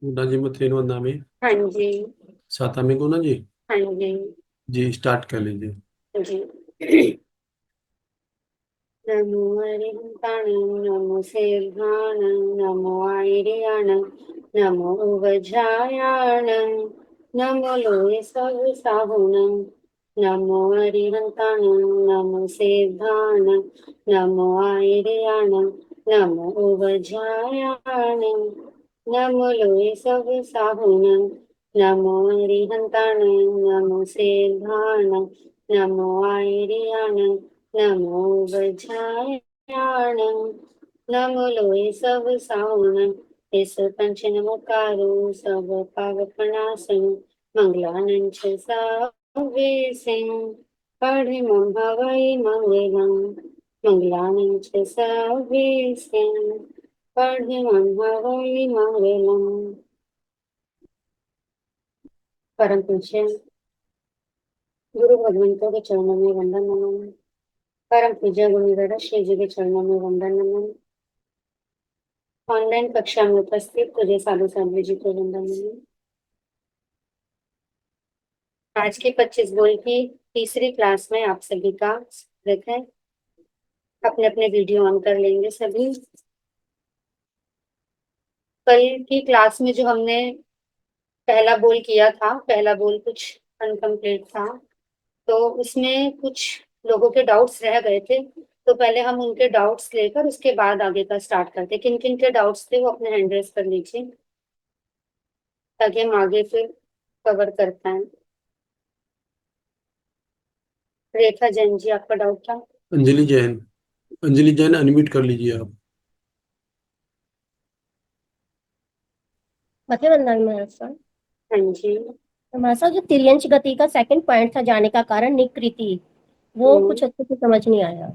गुना जी मथेन वंदामी। हाँ जी। सातामी गुना जी। हाँ जी। जी स्टार्ट कर लीजिए। जी। नमो अरिहंताणं नमो सेव्हाणं नमो आयर्याणं नमो उवझायाणं नमो लोय सवसाहुणं नमो अरिहंताणं नमो सेव्हाणं नमो आयर्याणं नमो उवझायाणं नमो लोय सवसाहुणं नमो अरिहंताणं नमो सेव्हाणं नमो आयर्याणं नमो वज्रायाणं नमो लोय सब सावणं एस पंचन मुकारो सब पावपणासन मंगलानं च सावेसिं पढ़िमं हवै मंगलं मंगलानं च सावेसिं पढ़िमं हवै मंगलम्। परम पूज्य गुरु भगवंतों के चरणों में वंदन नमन। परम पूज्य गुरुदेव श्री जी के चरणों में वंदन नमन। ऑनलाइन कक्षा में उपस्थित पूज्य साधु संत जी को वंदन नमन। आज की 25 गोल की तीसरी क्लास में आप सभी का स्वागत है। अपने अपने वीडियो ऑन कर लेंगे सभी। कल की क्लास में जो हमने पहला बोल किया था, पहला बोल कुछ अनकम्प्लीट था, तो उसमें कुछ लोगों के डाउट्स रह गए थे। तो पहले हम उनके डाउट्स लेकर उसके बाद आगे का स्टार्ट करते। किन किन के डाउट्स थे वो अपने हैंड रेस कर लीजिए ताकि हम आगे फिर कवर कर पाए। रेखा जैन जी, आपका डाउट था? अंजलि जैन। अंजलि जैन अनम्यूट कर लीजिए आप। मत्स्यगंधा में सर। हाँ जी। हमारा सर जो तिर्यंच गति का सेकंड पॉइंट था जाने का कारण निकृति, वो हम्म। कुछ अच्छे से समझ नहीं आया।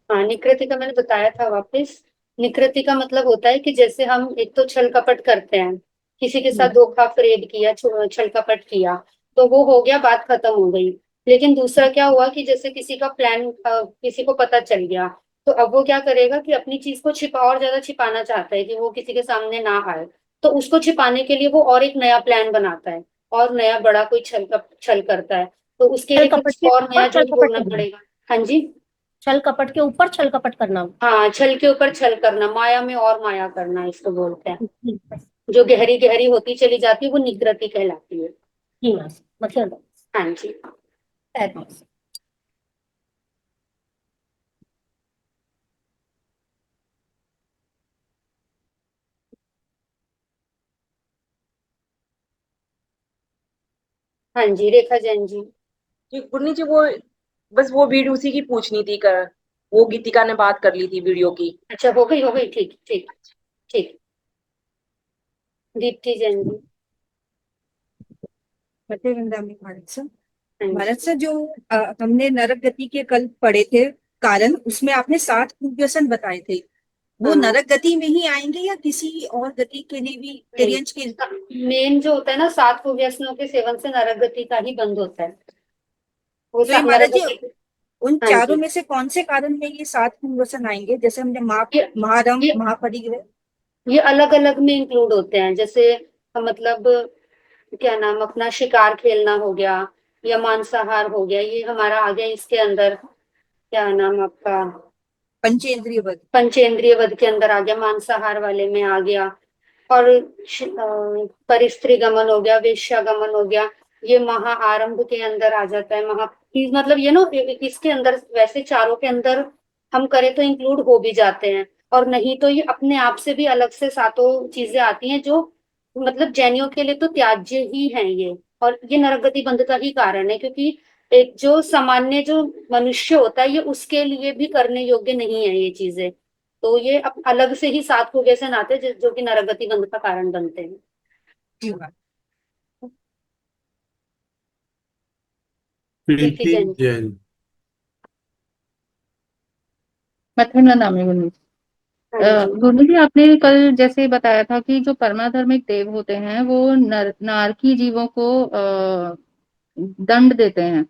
हाँ, निकृति का मैंने बताया था वापस। निकृति का मतलब होता है कि जैसे हम एक तो छल कपट करते हैं, किसी के साथ हम्म, धोखा फरेब किया, छल कपट किया, तो वो हो गया, बात खत्म हो गई। लेकिन दूसरा क्या हुआ कि जैसे किसी का प्लान किसी को पता चल गया, तो अब वो क्या करेगा कि अपनी चीज को छिपा और ज्यादा छिपाना चाहता है कि वो किसी के सामने ना आए। तो उसको छिपाने के लिए वो और एक नया प्लान बनाता है और नया बड़ा कोई छल करता है। तो उसके छल लिए कपट कुछ के और ऊपर नया छल झूठ कपट बोलना करना। पड़ेगा। हाँ जी। छल कपट के ऊपर छल कपट करना। हाँ, छल के ऊपर छल करना, माया में और माया करना इसको बोलते हैं। जी जो गहरी गहरी होती चली जाती है वो निगृति कहलाती है। जी मैम। मत्स्यगंधा। हाँ जी। हाँ जी, रेखा जैन जी। जी गुन्नी जी, वो बस वो वीडियो उसी की पूछनी थी कर। वो गीतिका ने बात कर ली थी वीडियो की। अच्छा, हो गई हो गई, ठीक ठीक। ठीक। दीप्ति जैन जी। फतेहगंगा में भारत से। हाँ भारत जी। से जो हमने नरक गति के कल पढ़े थे कारण, उसमें आपने 7 कुव्यसन बताए थे। वो हाँ। नरक गति में ही आएंगे या किसी और गति के लिए भी तिर्यंच के? नहीं, मेन जो होता है ना, 7 कुव्यसनों के सेवन से नरक गति का ही बंद होता है। वो तो ये नरक महाराज जी, गति। उन हाँ चारों जी। में से कौन से कारण में ये 7 कुव्यसन आएंगे? जैसे हमने ये महारम, ये महापरिग्रह। ये अलग अलग में इंक्लूड होते हैं। जैसे मतलब क्या नाम, अपना शिकार खेलना हो गया या मांसाहार हो गया, ये हमारा आ गया इसके अंदर। क्या नाम आपका? पंचेंद्रिय वध। पंचेंद्रिय वध के अंदर आ गया, मांसाहार वाले में आ गया। और परिस्त्री गमन हो गया, वेश्यागमन हो गया, ये महा आरंभ के अंदर आ जाता है। मतलब ये ना, इसके अंदर वैसे चारों के अंदर हम करें तो इंक्लूड हो भी जाते हैं। और नहीं तो ये अपने आप से भी अलग से सातों चीजें आती हैं जो मतलब जैनियों के लिए तो त्याज्य ही हैं ये। और ये नरक बंध का ही कारण है, क्योंकि एक जो सामान्य जो मनुष्य होता है, ये उसके लिए भी करने योग्य नहीं है ये चीजें। तो ये अलग से ही 7 कुव्यसन आते हैं जो कि नरक बंध का कारण बनते हैं। जी बात। दीप्ति प्रीति जैन। जैन। मथुरा नाम है गुरु। हाँ जी। गुरु जी, आपने कल जैसे बताया था कि जो परमाधर्मिक देव होते हैं वो नारकी जीवों को दंड देते हैं।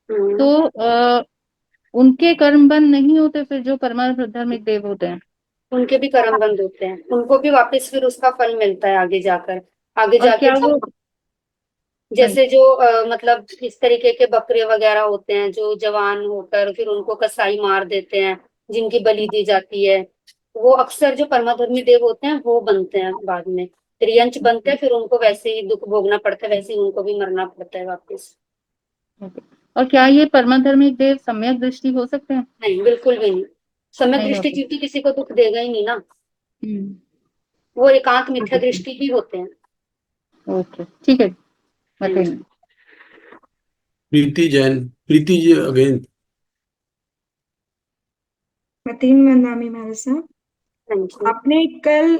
तो हम्म। उनके कर्म बंद नहीं होते फिर जो परमाधर्मिक देव होते हैं? उनके भी कर्म बंद होते हैं, उनको भी वापस फिर उसका फल मिलता है आगे जाकर। आगे और जाके क्या वो जैसे जो मतलब इस तरीके के बकरे वगैरह होते हैं जो जवान होकर फिर उनको कसाई मार देते हैं, जिनकी बलि दी जाती है, वो अक्सर जो परमाधर्मी देव होते हैं वो बनते हैं बाद में, त्रियंच बनते हैं, फिर उनको वैसे ही दुख भोगना पड़ता है, वैसे ही उनको भी मरना पड़ता है वापस। और क्या ये परमाधर्मी देव सम्यक दृष्टि हो सकते हैं? नहीं, बिल्कुल भी नहीं। सम्यक नहीं दृष्टि होते। जीव तो किसी को दुख देगा ही नहीं ना, हम्म। वो एकांत मिथ्या दृष्टि ही होते हैं। ओके, ठीक है, हाँ जी। बताइए। प्रीति जैन, प्रीति जी अगेन। मतीन मंदामी महाराज साहब, हाँ जी। आपने कल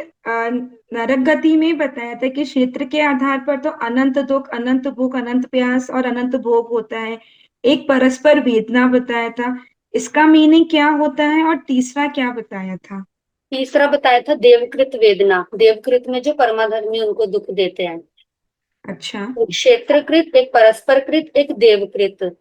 नरक गति में बताया था कि क्षेत्र के आधार पर तो अनंत दुख, अनंत भूख, अनंत प्यास और अनंत भोग होता है। एक परस्पर वेदना बताया था, इसका मीनिंग क्या होता है? और तीसरा क्या बताया था? तीसरा बताया था देवकृत वेदना, देवकृत में जो परमाधर्मी उनको दुख देते हैं। अच्छा, एक क्षेत्रकृत, एक परस्परकृत, एक देवकृत। और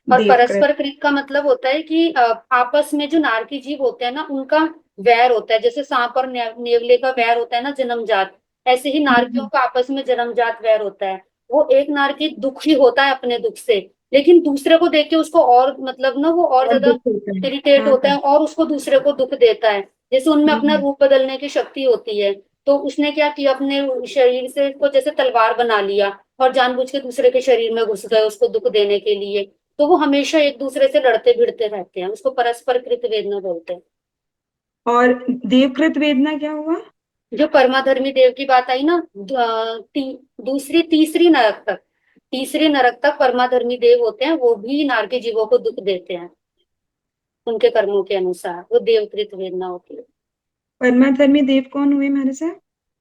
देवकृत। परस्परकृत का मतलब होता है कि आपस में जो नारकी जीव होते हैं ना उनका वैर होता है, जैसे सांप और नेवले का वैर होता है ना जन्मजात, ऐसे ही नारकियों का आपस में जन्मजात वैर होता है। वो एक नारकी दुखी होता है अपने दुख से, लेकिन दूसरे को देख के उसको और मतलब ना वो और और ज्यादा दुख होता है। इरिटेट हाँ होता हाँ। है और उसको दूसरे को दुख देता है। जैसे उनमें अपना हम्म, रूप बदलने की शक्ति होती है, तो उसने क्या किया, अपने शरीर से को जैसे तलवार बना लिया और जानबूझ के दूसरे के शरीर में घुस गए उसको दुख देने के लिए। तो वो हमेशा एक दूसरे से लड़ते भिड़ते रहते हैं, उसको परस्पर कृत वेदना बोलते हैं। और देवकृत वेदना क्या हुआ? जो परमाधर्मी देव की बात आई ना, दूसरी तीसरी नरक तक, तीसरी नरक तक परमाधर्मी देव होते हैं, वो भी नारकी जीवों को दुख देते हैं, उनके कर्मों के अनुसार वो देवकृत वेदना होती है। परमाधर्मी देव कौन हुए महाराज साहब?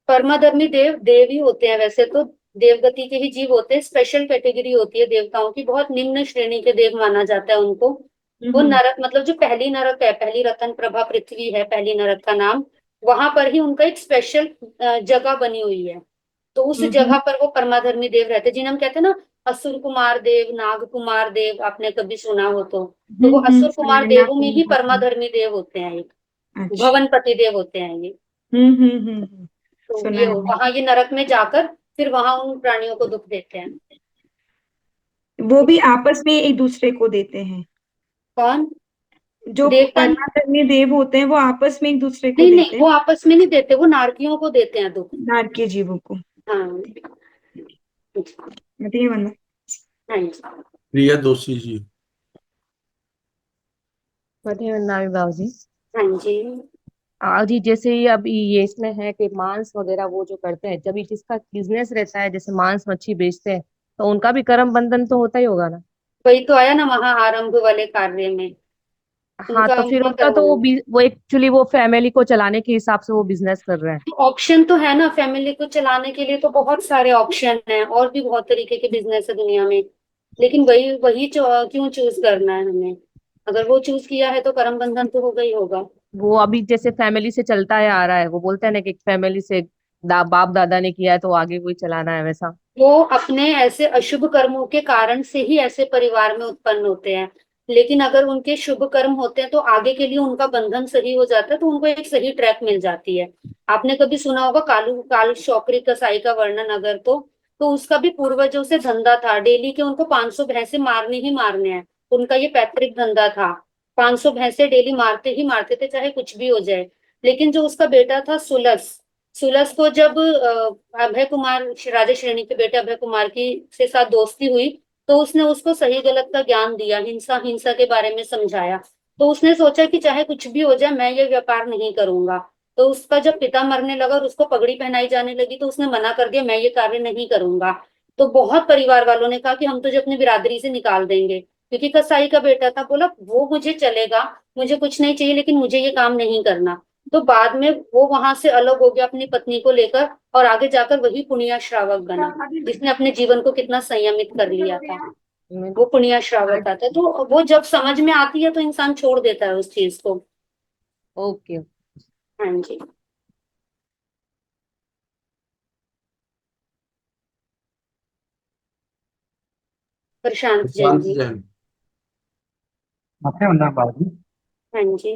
परमाधर्मी देव देव ही होते हैं वैसे तो, देवगति के ही जीव होते हैं, स्पेशल कैटेगरी होती है देवताओं की, बहुत निम्न श्रेणी के देव माना जाता है उनको। वो हम्म नरक मतलब जो पहली नरक है, पहली रतन प्रभा पृथ्वी है पहली नरक का नाम, वहां पर ही उनका एक स्पेशल जगह बनी हुई है। तो उस हम्म जगह पर वो परमाधर्मी देव रहते हैं, जिन्हें हम कहते हैं ना असुर कुमार देव, नाग कुमार देव, आपने कभी सुना हो तो वो असुर कुमार सुनैना देवों में ही कुमार। परमाधर्मी देव होते हैं, एक अच्छा। भवनपति देव होते हैं ये। तो सुना ये है मैंने। वहां ये नरक में जाकर फिर वहां उन प्राणियों को दुख देते हैं। वो भी आपस में एक दूसरे को देते हैं? कौन? जो देवता नहीं, परमाधर्मी देव होते हैं वो आपस में एक दूसरे को नहीं नहीं, देते हैं? वो आपस में नहीं देते, वो नारकियों को देते हैं दुख। नारकीय जीवों को। हाँ। बताइए वंदना। हाँ जी। प्रिया दोषी जी। बढ़िया नामी बाबू जी। हाँ जी। जी जैसे ये अब ये इसमें है कि मांस वगैरह वो जो करते हैं, जब ये जिसका बिजनेस रहता है जैसे मांस मच्छी बेचते हैं, तो उनका भी कर्म बंधन तो होता ही होगा ना? वही तो आया ना महा आरंभ वाले कार्य में, हाँ, उनका तो फिर उनका महाकर्म तो है। वो एक्चुअली वो फैमिली को चलाने के हिसाब से वो बिजनेस कर रहे हैं। तो ऑप्शन तो है ना, फैमिली को चलाने के लिए तो बहुत सारे ऑप्शन हैं, और भी बहुत तरीके के बिजनेस है दुनिया में, लेकिन वही वही क्यों चूज करना है हमें? अगर वो चूज किया है तो कर्म बंधन तो होगा ही होगा। वो अभी जैसे फैमिली से चलता है आ रहा है, वो बोलते हैं ना कि फैमिली से बाप दादा ने किया है तो आगे कोई चलाना है, वैसा। वो अपने ऐसे अशुभ कर्मों के कारण से ही ऐसे परिवार में उत्पन्न होते हैं, लेकिन अगर उनके शुभ कर्म होते हैं तो आगे के लिए उनका बंधन सही हो जाता है, तो उनको एक सही ट्रैक मिल जाती है। आपने कभी सुना होगा काल शौकरी कसाई का वर्णन, अगर तो उसका भी पूर्वजों से धंधा था, डेली के उनको 500 भैंसे मारने ही मारने हैं, उनका ये पैतृक धंधा था। 500 भैंसे डेली मारते ही मारते थे, चाहे कुछ भी हो जाए। लेकिन जो उसका बेटा था सुलस, सुलस को जब अभय कुमार, राजा श्रेणी के बेटे अभय कुमार की से साथ दोस्ती हुई, तो उसने उसको सही गलत का ज्ञान दिया, हिंसा हिंसा के बारे में समझाया। तो उसने सोचा कि चाहे कुछ भी हो जाए मैं ये व्यापार नहीं करूंगा। तो उसका जब पिता मरने लगा और उसको पगड़ी पहनाई जाने लगी, तो उसने मना कर दिया, मैं ये कार्य नहीं करूंगा। तो बहुत परिवार वालों ने कहा कि हम तुझे अपनी बिरादरी से निकाल देंगे, क्योंकि कसाई का बेटा था, बोला वो मुझे चलेगा, मुझे कुछ नहीं चाहिए, लेकिन मुझे ये काम नहीं करना। तो बाद में वो वहां से अलग हो गया अपनी पत्नी को लेकर, और आगे जाकर वही पुण्य श्रावक बना, जिसने अपने जीवन को कितना संयमित कर लिया था। वो पुण्य श्रावक था, तो वो जब समझ में आती है तो इंसान छोड़ देता है उस चीज को। ओके। हाँ जी। प्रशांत जैन प्रशांत जी। जैन। मथे वंदना बाबू जी। हाँ जी।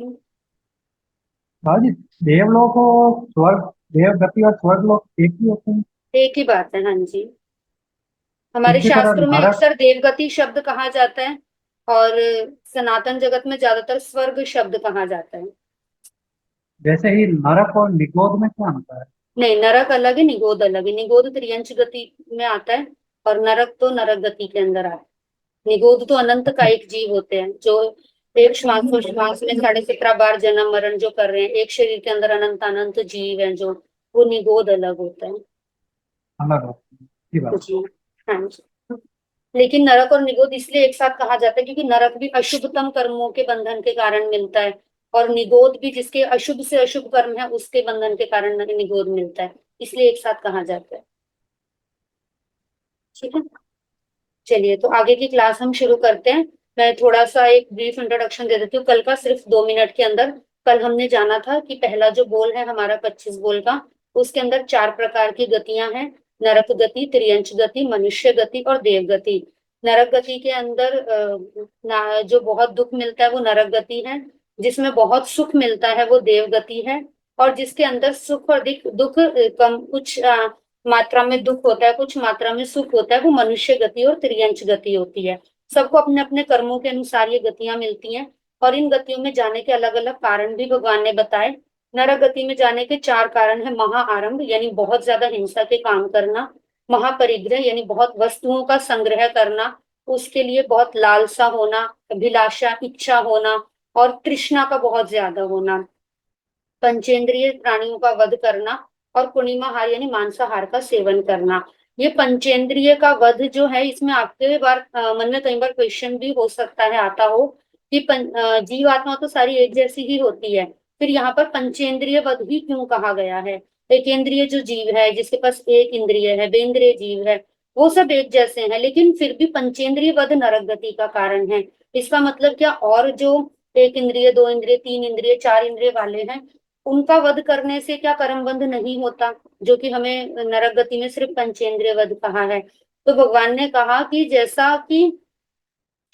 हाँ जी, देवलोक और स्वर्ग, देव गति और स्वर्ग लोक एक ही होते हैं। एक ही बात है, हाँ जी। हमारे इसी तरह शास्त्रों में नरक, अक्सर देवगति शब्द कहा जाता है, और सनातन जगत में ज्यादातर स्वर्ग शब्द कहा जाता है। जैसे ही नरक और निगोद में क्या होता है? नहीं, नरक अलग है, निगोद अलग है। निगोद त्रियंच गति में आता है, और नरक तो नरक गति के अंदर आता है। निगोद तो अनंत अच्छा, कायिक जीव होते हैं, जो एक श्वास में 17.5 बार जन्म मरण जो कर रहे हैं, एक शरीर के अंदर अनंत अनंत जीव हैं जो, वो निगोद अलग होता है। अलग होते हैं, अच्छी बात। जी, हाँ जी। लेकिन नरक और निगोद इसलिए एक साथ कहा जाता है क्योंकि नरक भी अशुभतम कर्मों के बंधन के कारण मिलता है, और निगोद भी जिसके अशुभ से अशुभ कर्म है उसके बंधन के कारण निगोद मिलता है, इसलिए एक साथ कहा जाता है। ठीक है, चलिए तो आगे की क्लास हम शुरू करते हैं। मैं थोड़ा सा एक ब्रीफ इंट्रोडक्शन दे देती हूँ कल का, सिर्फ 2 मिनट के अंदर। कल हमने जाना था कि पहला जो बोल है हमारा 25 बोल का, उसके अंदर 4 प्रकार की गतियां हैं: नरक गति, त्रियंच गति, मनुष्य गति और देव गति। नरक गति के अंदर जो बहुत दुख मिलता है वो नरक गति है, जिसमें बहुत सुख मिलता है वो देव गति है, और जिसके अंदर सुख और दुख कम, कुछ मात्रा में दुख होता है, कुछ मात्रा में सुख होता है, वो मनुष्य गति और त्रियंच गति होती है। सबको अपने अपने कर्मों के अनुसार ये गतियां मिलती हैं, और इन गतियों में जाने के अलग अलग कारण भी भगवान ने बताए। नरक गति में जाने के 4 कारण है: महाआरंभ यानी बहुत ज्यादा हिंसा के काम करना, महापरिग्रह यानी बहुत वस्तुओं का संग्रह करना, उसके लिए बहुत लालसा होना, अभिलाषा इच्छा होना, और तृष्णा का बहुत ज्यादा होना, पंचेंद्रिय प्राणियों का वध करना, और पूर्णिमाहार यानी मांसाहार का सेवन करना। ये पंचेंद्रिय का वध जो है, इसमें आपके मन में कई बार क्वेश्चन भी हो सकता है, आता हो कि जीव आत्मा तो सारी एक जैसी ही होती है, फिर यहाँ पर पंचेंद्रिय वध ही क्यों कहा गया है? एक इंद्रिय जो जीव है, जिसके पास एक इंद्रिय है, बेंद्रिय जीव है, वो सब एक जैसे हैं, लेकिन फिर भी पंचेंद्रिय वध नरक गति का कारण है। इसका मतलब क्या? और जो एक इंद्रिय, 2 इंद्रिय, 3 इंद्रिय, 4 इंद्रिय वाले हैं, उनका वध करने से क्या कर्म बंध नहीं होता, जो कि हमें नरक गति में सिर्फ पंचेंद्रिय वध कहा है? तो भगवान ने कहा कि जैसा कि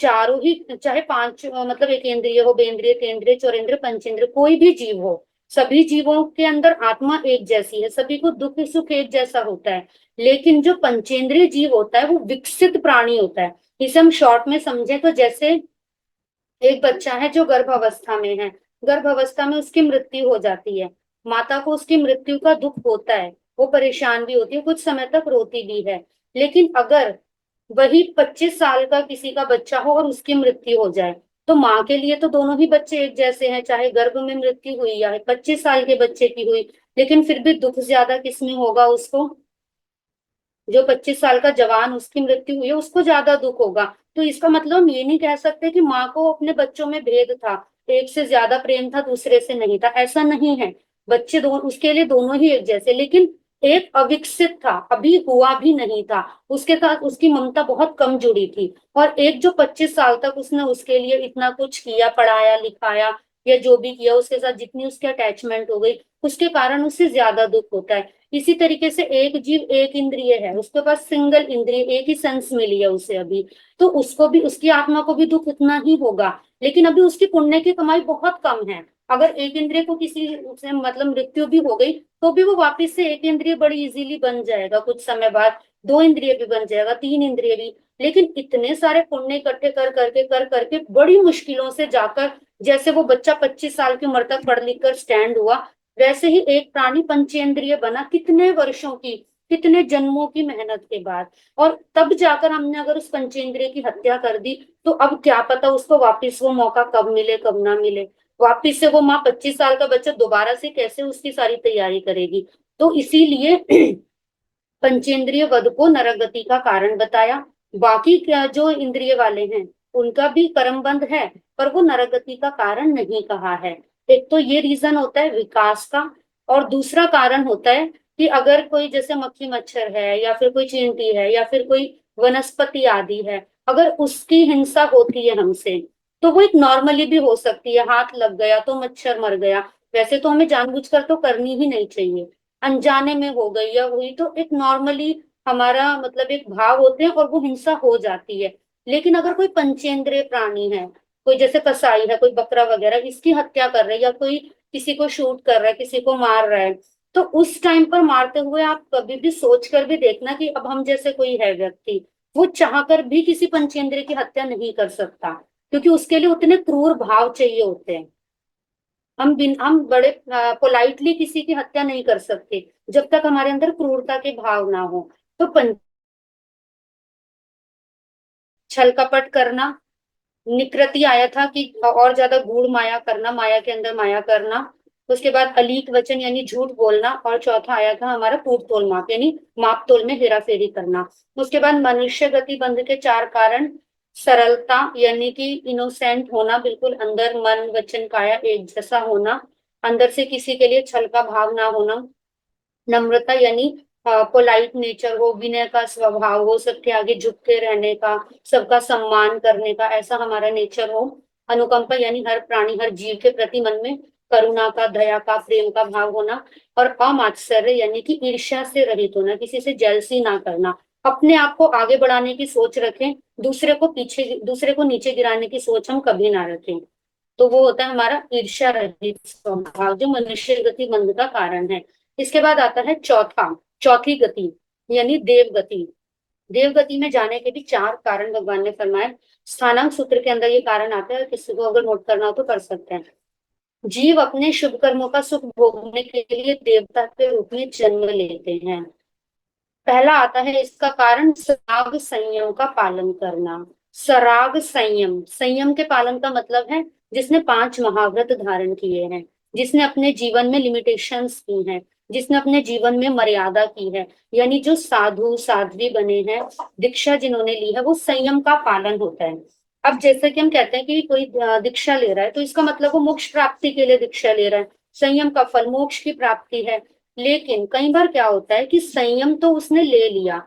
चारों ही, चाहे 5 मतलब एक इंद्रिय हो, बेंद्रिय, तेंद्रिय, चौरेंद्रिय, पंचेंद्रिय, कोई भी जीव हो, सभी जीवों के अंदर आत्मा एक जैसी है, सभी को दुख सुख एक जैसा होता है। लेकिन जो पंचेंद्रिय जीव होता है वो विकसित प्राणी होता है। इसे हम शॉर्ट में समझे तो जैसे एक बच्चा है जो गर्भ अवस्था में है, गर्भ अवस्था में उसकी मृत्यु हो जाती है, माता को उसकी मृत्यु का दुख होता है, वो परेशान भी होती है, कुछ समय तक रोती भी है। लेकिन अगर वही 25 साल का किसी का बच्चा हो और उसकी मृत्यु हो जाए, तो माँ के लिए तो दोनों ही बच्चे एक जैसे हैं, चाहे गर्भ में मृत्यु हुई या 25 साल के बच्चे की हुई, लेकिन फिर भी दुख ज्यादा किसमें होगा? उसको, जो 25 साल का जवान उसकी मृत्यु हुई है उसको ज्यादा दुख होगा। तो इसका मतलब हम ये नहीं कह सकते कि माँ को अपने बच्चों में भेद था, एक से ज्यादा प्रेम था दूसरे से नहीं था, ऐसा नहीं है। बच्चे दोनों, उसके लिए दोनों ही एक जैसे, लेकिन एक अविकसित था, अभी हुआ भी नहीं था, उसके साथ उसकी ममता बहुत कम जुड़ी थी, और एक जो 25 साल तक उसने उसके लिए इतना कुछ किया, पढ़ाया लिखाया या जो भी किया, उसके साथ जितनी उसकी अटैचमेंट हो गई, उसके कारण उससे ज्यादा दुख होता है। इसी तरीके से एक जीव एक इंद्रिय है, उसके पास सिंगल इंद्रिय, एक ही सेंस मिली है उसे अभी, तो उसको भी, उसकी आत्मा को भी दुख उतना ही होगा, लेकिन अभी उसकी पुण्य की कमाई बहुत कम है। अगर एक इंद्रिय को किसी से मतलब मृत्यु भी हो गई, तो भी वो वापस से एक इंद्रिय बड़ी इजीली बन जाएगा, कुछ समय बाद 2 इंद्रिय भी बन जाएगा, 3 इंद्रिय भी। लेकिन इतने सारे पुण्य इकट्ठे कर करके बड़ी मुश्किलों से जाकर, जैसे वो बच्चा 25 साल की उम्र तक पढ़ लिख कर स्टैंड हुआ, वैसे ही एक प्राणी पंचेंद्रिय बना, कितने वर्षों की, कितने जन्मों की मेहनत के बाद, और तब जाकर हमने अगर उस पंचेंद्रिय की हत्या कर दी, तो अब क्या पता उसको वापस वो मौका कब मिले कब ना मिले, वापस से वो माँ 25 साल का बच्चा दोबारा से कैसे उसकी सारी तैयारी करेगी। तो इसीलिए पंचेंद्रिय वध को नरक गति का कारण बताया। बाकी क्या जो इंद्रिय वाले हैं उनका भी कर्म बंध है, पर वो नरक गति का कारण नहीं कहा है। एक तो ये रीजन होता है विकास का, और दूसरा कारण होता है कि अगर कोई जैसे मक्खी मच्छर है, या फिर कोई चींटी है, या फिर कोई वनस्पति आदि है, अगर उसकी हिंसा होती है हमसे, तो वो एक नॉर्मली भी हो सकती है, हाथ लग गया तो मच्छर मर गया, वैसे तो हमें जानबूझकर तो करनी ही नहीं चाहिए, अनजाने में हो गई या हुई तो एक नॉर्मली हमारा मतलब एक भाव होते हैं और वो हिंसा हो जाती है। लेकिन अगर कोई पंचेंद्रिय प्राणी है, कोई जैसे कसाई है, कोई बकरा वगैरह, इसकी हत्या कर रहे हैं, या कोई किसी को शूट कर रहा है, किसी को मार रहा है, तो उस टाइम पर मारते हुए आप कभी भी सोच कर भी देखना कि अब हम जैसे कोई है व्यक्ति, वो चाहकर भी किसी पंचेंद्रिय की हत्या नहीं कर सकता, क्योंकि उसके लिए उतने क्रूर भाव चाहिए होते हैं। हम बड़े पोलाइटली किसी की हत्या नहीं कर सकते जब तक हमारे अंदर क्रूरता के भाव ना हो। तो छल कपट करना, निकृति आया था कि और ज्यादा गूढ़ माया करना, माया के अंदर माया करना। उसके बाद अलीक वचन यानी झूठ बोलना, और चौथा आया था हमारा पूर्व तोल माप यानी माप तोल में हेरा फेरी करना। उसके बाद मनुष्य गति बंध के 4 कारण, सरलता यानी कि इनोसेंट होना, बिल्कुल अंदर मन वचन काया एक जैसा होना, अंदर से किसी के लिए छल का भाव ना होना, नम्रता यानी पोलाइट नेचर हो, विनय का स्वभाव हो, सबके आगे झुक के रहने का, सबका सम्मान करने का, ऐसा हमारा नेचर हो, अनुकंपा यानी हर प्राणी हर जीव के प्रति मन में करुणा का, दया का, प्रेम का भाव होना, और अमात्सर्य यानी कि ईर्ष्या से रहित होना, किसी से जेलसी ना करना, अपने आप को आगे बढ़ाने की सोच रखें, दूसरे को नीचे गिराने की सोच हम कभी ना रखें। तो वो होता है हमारा ईर्ष्या रहित स्वभाव, जो मनुष्य गति मंद का कारण है। इसके बाद आता है चौथी गति यानी देव गति। देव गति में जाने के भी 4 कारण भगवान ने फरमाए। स्थानांक सूत्र के अंदर ये कारण आता है, किसी को अगर नोट करना हो तो कर सकते हैं। जीव अपने शुभ कर्मों का सुख भोगने के लिए देवता के रूप में जन्म लेते हैं। पहला आता है इसका कारण, सराग संयम का पालन करना। सराग संयम, संयम के पालन का मतलब है जिसने 5 महाव्रत धारण किए हैं, जिसने अपने जीवन में लिमिटेशंस की हैं, जिसने अपने जीवन में मर्यादा की है, यानी जो साधु साध्वी बने हैं, दीक्षा जिन्होंने ली है, वो संयम का पालन होता है। अब जैसे कि हम कहते हैं कि कोई दीक्षा ले रहा है तो इसका मतलब वो मोक्ष प्राप्ति के लिए दीक्षा ले रहा है, संयम का फल मोक्ष की प्राप्ति है। लेकिन कई बार क्या होता है कि संयम तो उसने ले लिया,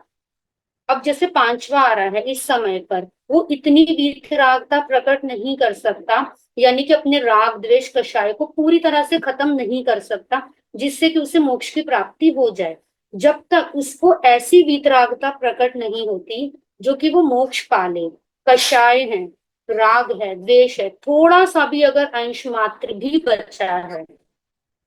अब जैसे 5वां आ रहा है इस समय पर, वो इतनी वीतरागता प्रकट नहीं कर सकता, यानी कि अपने राग द्वेष कषाय को पूरी तरह से खत्म नहीं कर सकता जिससे कि उसे मोक्ष की प्राप्ति हो जाए। जब तक उसको ऐसी वीतरागता प्रकट नहीं होती जो कि वो मोक्ष पाले, कषाय है, राग है, द्वेष है, थोड़ा सा भी अगर अंश मात्र भी बचा है,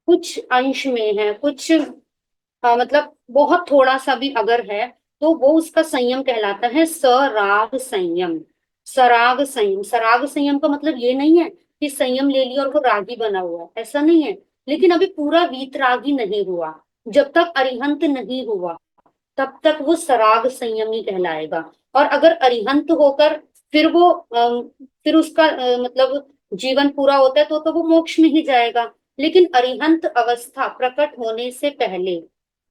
कुछ अंश में है, कुछ मतलब बहुत थोड़ा सा भी अगर है, तो वो उसका संयम कहलाता है सराग संयम। सराग संयम, सराग संयम का मतलब ये नहीं है कि संयम ले लिया और वो रागी बना हुआ है, ऐसा नहीं है, लेकिन अभी पूरा वीतरागी नहीं हुआ। जब तक अरिहंत नहीं हुआ तब तक वो सराग संयमी कहलाएगा। और अगर अरिहंत होकर फिर वो फिर उसका मतलब जीवन पूरा होता है तो वो मोक्ष में ही जाएगा। लेकिन अरिहंत अवस्था प्रकट होने से पहले,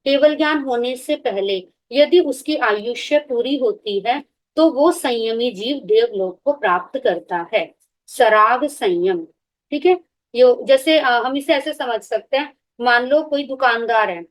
केवल ज्ञान होने से पहले यदि उसकी आयुष्य पूरी होती है तो वो संयमी जीव देवलोक को प्राप्त करता है। सराग संयम, ठीक है। यो जैसे हम इसे ऐसे समझ सकते हैं, मान लो कोई दुकानदार है,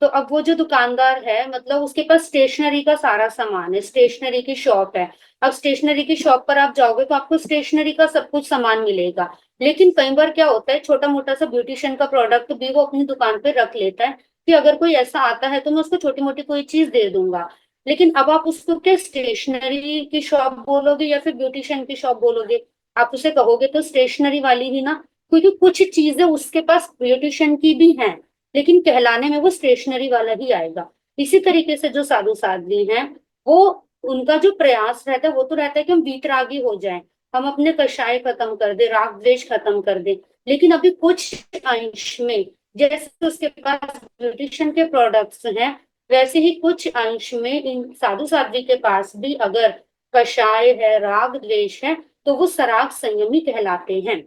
तो अब वो जो दुकानदार है मतलब उसके पास स्टेशनरी का सारा सामान है, स्टेशनरी की शॉप है। अब स्टेशनरी की शॉप पर आप जाओगे तो आपको स्टेशनरी का सब कुछ सामान मिलेगा, लेकिन कई बार क्या होता है छोटा मोटा सा ब्यूटिशियन का प्रोडक्ट भी वो अपनी दुकान पे रख लेता है कि अगर कोई ऐसा आता है तो मैं उसको छोटी मोटी कोई चीज दे दूंगा। लेकिन अब आप उसको क्या स्टेशनरी की शॉप बोलोगे या फिर ब्यूटिशियन की शॉप बोलोगे? आप उसे कहोगे तो स्टेशनरी वाली ही ना, क्योंकि कुछ चीजें उसके पास ब्यूटिशियन की भी हैं, लेकिन कहलाने में वो स्टेशनरी वाला ही आएगा। इसी तरीके से जो साधु साध्वी हैं, वो उनका जो प्रयास रहता है वो तो रहता है कि हम वीतरागी हो जाएं, हम अपने कषाय खत्म कर दे, राग द्वेष खत्म कर दे। लेकिन अभी कुछ अंश में, जैसे उसके पास ब्यूटिशियन के प्रोडक्ट्स हैं, वैसे ही कुछ अंश में इन साधु साध्वी के पास भी अगर कषाय है, राग द्वेष है, तो वो सराग संयमी कहलाते हैं।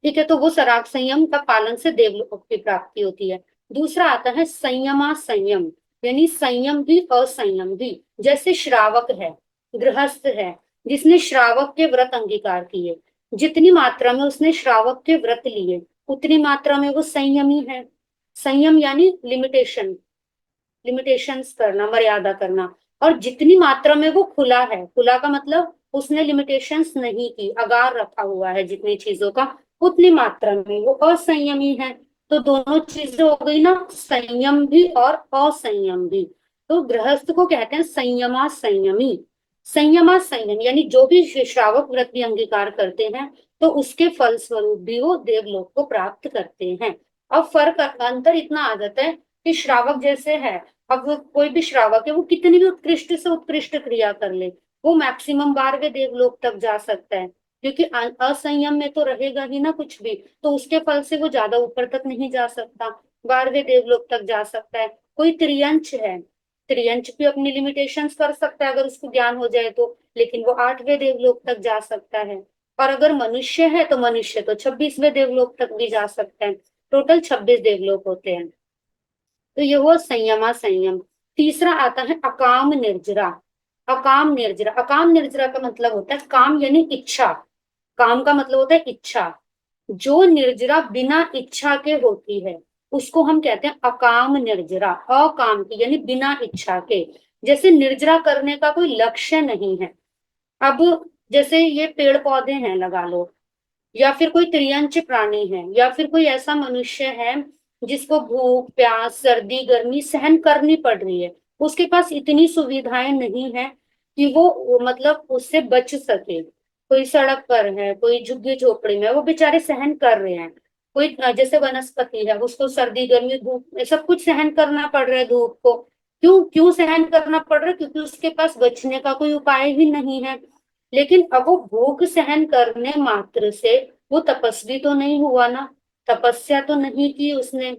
ठीक है, तो वो सराग संयम का पालन से देवलोक की प्राप्ति होती है। दूसरा आता है संयमा संयम, यानी संयम भी असंयम भी। जैसे श्रावक है, गृहस्थ है, जिसने श्रावक के व्रत अंगीकार किए, जितनी मात्रा में उसने श्रावक के व्रत लिए उतनी मात्रा में वो संयमी है। संयम यानी लिमिटेशन, लिमिटेशंस करना, मर्यादा करना। और जितनी मात्रा में वो खुला है, खुला का मतलब उसने लिमिटेशंस नहीं की, अगार रखा हुआ है जितनी चीजों का, उतनी मात्रा में वो असंयमी है। तो दोनों चीजें हो गई ना, संयम भी और असंयम भी। तो गृहस्थ को कहते हैं संयमा संयमी। संयमा संयम यानी जो भी श्रावक व्रत भी अंगीकार करते हैं तो उसके फलस्वरूप भी वो देवलोक को प्राप्त करते हैं। अब अंतर इतना आ जाता है कि श्रावक जैसे है, अब कोई भी श्रावक है वो कितनी भी उत्कृष्ट से उत्कृष्ट क्रिया कर ले, वो मैक्सिमम 12वें देवलोक तक जा सकता है, क्योंकि असंयम में तो रहेगा ही ना कुछ भी, तो उसके फल से वो ज्यादा ऊपर तक नहीं जा सकता, 12वें देवलोक तक जा सकता है। कोई त्रियंच है, त्रियंच भी अपनी लिमिटेशंस कर सकता है अगर उसको ज्ञान हो जाए तो, लेकिन वो 8वें देवलोक तक जा सकता है। और अगर मनुष्य है तो मनुष्य तो 26वें देवलोक तक भी जा सकता है। टोटल 26 देवलोक होते हैं। तो ये हुआ संयमा संयम। तीसरा आता है अकाम निर्जरा। अकाम निर्जरा, अकाम निर्जरा का मतलब होता है काम यानी इच्छा, काम का मतलब होता है इच्छा। जो निर्जरा बिना इच्छा के होती है उसको हम कहते हैं अकाम निर्जरा। अकाम की यानी बिना इच्छा के, जैसे निर्जरा करने का कोई लक्ष्य नहीं है। अब जैसे ये पेड़ पौधे हैं लगा लो, या फिर कोई त्रियंच प्राणी है, या फिर कोई ऐसा मनुष्य है जिसको भूख प्यास सर्दी गर्मी सहन करनी पड़ रही है, उसके पास इतनी सुविधाएं नहीं है कि वो मतलब उससे बच सके। कोई सड़क पर है, कोई झुग्गी झोपड़ी में, वो बेचारे सहन कर रहे हैं। कोई जैसे वनस्पति है, उसको सर्दी गर्मी धूप सब कुछ सहन करना पड़ रहा है, धूप को क्यों क्यों सहन करना पड़ रहा है, क्योंकि उसके पास बचने का कोई उपाय ही नहीं है। लेकिन अब वो भूख सहन करने मात्र से वो तपस्वी तो नहीं हुआ ना, तपस्या तो नहीं की उसने।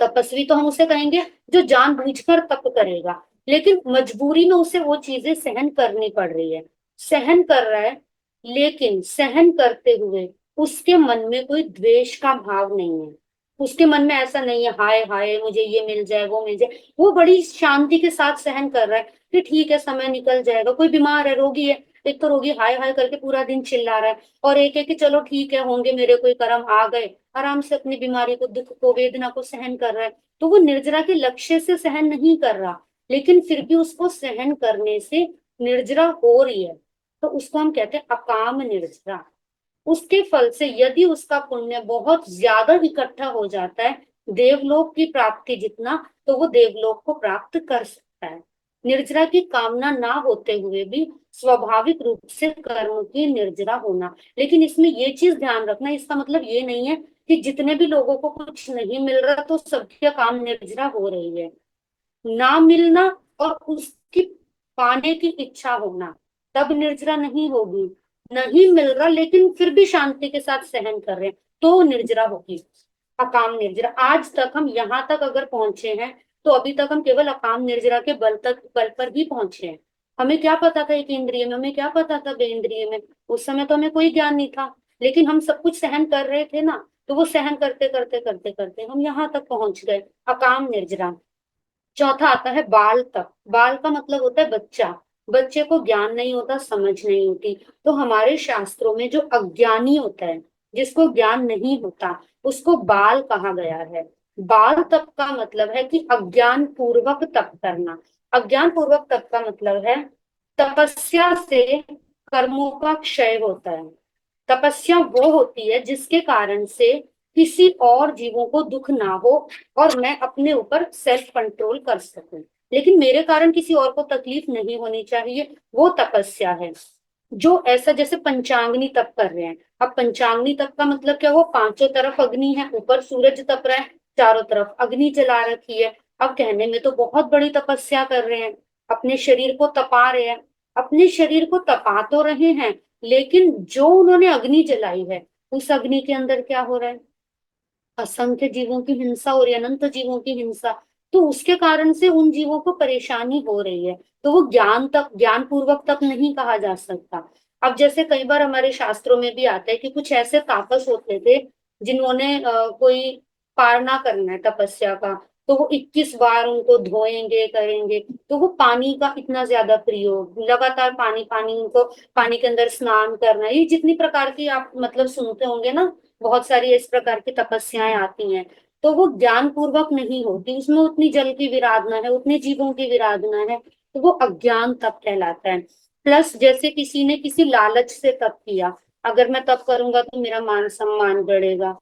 तपस्वी तो हम उसे कहेंगे जो जानबूझकर तप करेगा, लेकिन मजबूरी में उसे वो चीजें सहन करनी पड़ रही है, सहन कर रहा है। लेकिन सहन करते हुए उसके मन में कोई द्वेष का भाव नहीं है, उसके मन में ऐसा नहीं है हाय हाय मुझे ये मिल जाए वो मिल जाए। वो बड़ी शांति के साथ सहन कर रहा है कि ठीक है समय निकल जाएगा। कोई बीमार है, रोगी है, एक तो रोगी हाय हाय करके पूरा दिन चिल्ला रहा है, और एक है कि चलो ठीक है होंगे मेरे कोई कर्म आ गए, आराम से अपनी बीमारी को दुख को वेदना को सहन कर रहा है। तो वो निर्जरा के लक्ष्य से सहन नहीं कर रहा, लेकिन फिर भी उसको सहन करने से निर्जरा हो रही है, तो उसको हम कहते हैं अकाम निर्जरा। उसके फल से यदि उसका पुण्य बहुत ज्यादा इकट्ठा हो जाता है, देवलोक की प्राप्ति जितना, तो वो देवलोक को प्राप्त कर सकता है। निर्जरा की कामना ना होते हुए भी स्वाभाविक रूप से कर्म की निर्जरा होना। लेकिन इसमें ये चीज ध्यान रखना, इसका मतलब ये नहीं है कि जितने भी लोगों को कुछ नहीं मिल रहा तो सबकी काम निर्जरा हो रही है। ना मिलना और उसकी पाने की इच्छा होना, तब निर्जरा नहीं होगी। नहीं मिल रहा लेकिन फिर भी शांति के साथ सहन कर रहे हैं, तो निर्जरा होगी, अकाम निर्जरा। आज तक हम यहाँ तक अगर पहुंचे हैं तो अभी तक हम केवल अकाम निर्जरा के बल पर ही पहुंचे हैं। हमें क्या पता था एक इंद्रिय में, हमें क्या पता था बेइंद्रिय में, उस समय तो हमें कोई ज्ञान नहीं था, लेकिन हम सब कुछ सहन कर रहे थे ना, तो वो सहन करते करते करते करते हम यहाँ तक पहुंच गए, अकाम निर्जरा। चौथा आता है बाल तप। बाल का मतलब होता है बच्चा, बच्चे को ज्ञान नहीं होता, समझ नहीं होती, तो हमारे शास्त्रों में जो अज्ञानी होता है, जिसको ज्ञान नहीं होता, उसको बाल कहा गया है। बाल तप का मतलब है कि अज्ञान पूर्वक तप करना। अज्ञान पूर्वक तप का मतलब है तपस्या से कर्मों का क्षय होता है। तपस्या वो होती है जिसके कारण से किसी और जीवों को दुख ना हो और मैं अपने ऊपर सेल्फ कंट्रोल कर सकूं, लेकिन मेरे कारण किसी और को तकलीफ नहीं होनी चाहिए, वो तपस्या है। जो ऐसा जैसे पंचांगनी तप कर रहे हैं, अब पंचांगनी तप का मतलब क्या, वो पांचों तरफ अग्नि है, ऊपर सूरज तप रहा है, चारों तरफ अग्नि जला रखी है। अब कहने में तो बहुत बड़ी तपस्या कर रहे हैं, अपने शरीर को तपा रहे हैं, अपने शरीर को तपा तो रहे हैं, लेकिन जो उन्होंने अग्नि जलाई है उस अग्नि के अंदर क्या हो रहा है, असंख्य जीवों की हिंसा और अनंत जीवों की हिंसा, तो उसके कारण से उन जीवों को परेशानी हो रही है। तो वो ज्ञान पूर्वक तप नहीं कहा जा सकता। अब जैसे कई बार हमारे शास्त्रों में भी आता है कि कुछ ऐसे तापस होते थे जिन्होंने कोई पारना करना है तपस्या का, तो वो 21 बार उनको धोएंगे करेंगे, तो वो पानी का इतना ज्यादा प्रयोग, लगातार पानी पानी, उनको पानी के अंदर स्नान करना, ये जितनी प्रकार की आप मतलब सुनते होंगे ना, बहुत सारी इस प्रकार की तपस्याएं आती हैं, तो वो ज्ञान पूर्वक नहीं होती, उसमें उतनी जल की विराधना है, उतने जीवों की विराधना है, तो वो अज्ञान तप कहलाता है। प्लस जैसे किसी ने किसी लालच से तप किया, अगर मैं तप करूंगा तो मेरा मान सम्मान बढ़ेगा,